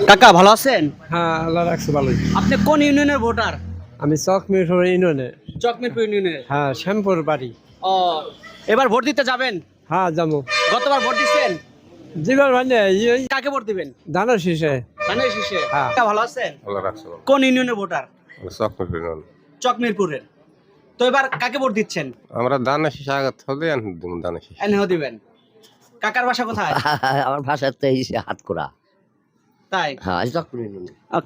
কাকা ভালো আছেন? হ্যাঁ, আল্লাহ রাখছে ভালোই। আপনি কোন ইউনিয়নের ভোটার? আমি চকমিরপুর ইউনিয়নে। চকমিরপুর ইউনিয়নের। হ্যাঁ, শ্যামপুর বাড়ি। ও, এবার ভোট দিতে যাবেন? হ্যাঁ, যাবো। গতবার ভোট দিচ্ছেন? জীবন মানে কাকে ভোট দিবেন? ধানের শীষে। ধানের শীষে। হ্যাঁ। কাকা ভালো আছেন? আল্লাহ রাখছে ভালো। কোন ইউনিয়নের ভোটার? চকমিরপুর ইউনিয়ন। চকমিরপুরের। তো এবার কাকে ভোট দিচ্ছেন? আমরা ধানের শীষ আগত হলে ধানের শীষ। এনেও দিবেন। কাকার বাসা কোথায়? আমার ভাষার তো এই হাত করা। তাই। হ্যাঁ, চকপুর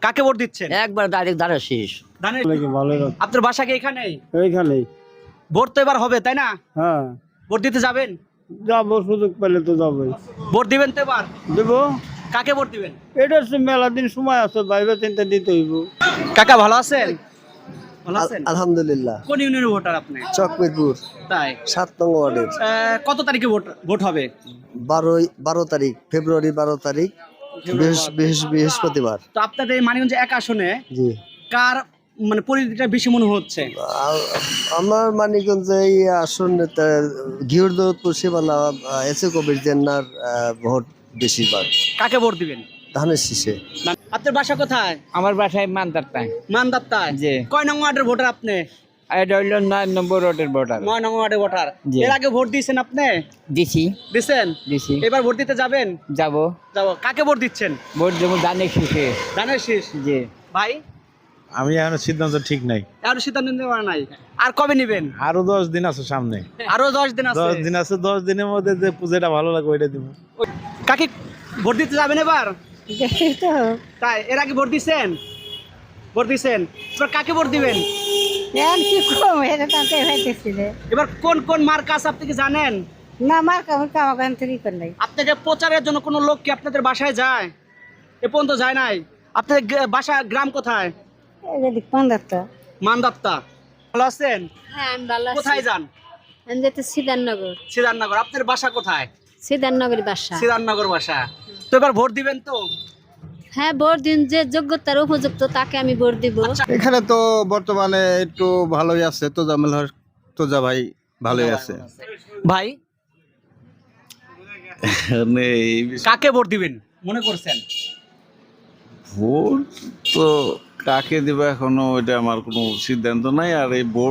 কাকে ভোট দিচ্ছেন? একবার ডাইরেক্ট দাঁড়া শেষ। ধানের। ভালো আপনার বাসা কি এখানেই? এইখানেই। ভোট তো এবার হবে তাই না? হ্যাঁ, ভোট দিতে যাবেন? যাবো, সুযোগ পেলে তো যাবোই। ভোট দিবেন তো এবার? দেবো। কাকে ভোট দিবেন? এটা মেলা দিন সময় আছে, ভাইবে চিন্তা দিতে হইব। কাকা ভালো আছেন? ভালো আছেন? আলহামদুলিল্লাহ। কোন ইউনিয়নের ভোটার আপনি? চকমিরপুর তাই। 7 নং ওয়ার্ডের কত তারিখে ভোট হবে? 12 তারিখ, ফেব্রুয়ারি 12 তারিখ, বৃহস্পতিবার। তো আপনাদের এই মানিকগঞ্জ এক আসনে জি, কার মানে পরিধিটা বেশি মনে হচ্ছে? আমার মানিকগঞ্জে এই আসনে ঘিউর দৌলতপুর শিবালা এসে কবির জেন্নার ভোট বেশিরভাগ। কাকে ভোট দিবেন? ধানের শীষে। আপনার বাসা কোথায়? আমার বাসায় মানদারটায়। মানদাত্তায়। জি। কয় নং ওয়ার্ডের ভোটার আপনি? এটা হইল 9 নম্বর রোডের ভোটার। 9 নং ওয়ার্ডের ভোটার। জি। এর আগে ভোট দিয়েছেন আপনি? দিছি। দিছেন? দিছি। এবার ভোট দিতে যাবেন? যাবো। যাবো। কাকে ভোট দিচ্ছেন? ভোট দেবো ধানের শীষে। ধানের শীষ। জি। ভাই আমি এখন সিদ্ধান্ত ঠিক নাই। আর সিদ্ধান্ত নিতে পারে নাই। আর কবে নেবেন? আরো 10 দিন আছে সামনে। আরো 10 দিন আছে। 10 দিন আছে, 10 দিনের মধ্যে যে পূজাটা ভালো লাগে ওইটা দিব। কাকে ভোট দিতে যাবেন এবার? তাই। এর আগে ভোট দিছেন? ভোট দিছেন। এবার কাকে ভোট দিবেন? এবার কোন কোন মার্কা আছে আপনি কি জানেন? আপনাদের প্রচারের জন্য কোনো লোক কি আপনাদের বাসায় যায়? এ পর্যন্ত যায় নাই। আপনাদের বাসা গ্রাম কোথায়? মানদাত্তা। ভালো আছেন? হ্যাঁ, আমি ভালো আছি। কোথায় যান? আমি যেতে সিদ্ধার্থনগর। সিদ্ধার্থনগর। আপনার বাসা কোথায়? সিদ্ধার্থনগরের বাসা। সিদ্ধার্থনগর বাসা। তো এবার ভোট দিবেন তো? হ্যাঁ, ভোট দিন, যে যোগ্যতার উপযুক্ত তাকে আমি ভোট দিব। এখানে তো বর্তমানে একটু ভালোই আছে, তোজা ভাই ভালোই আছে। ভাই কাকে ভোট দিবেন মনে করছেন? ভোট তো কাকে দেবে এখনো ওইটা আমার কোনো সিদ্ধান্ত নাই। আর এই ভোট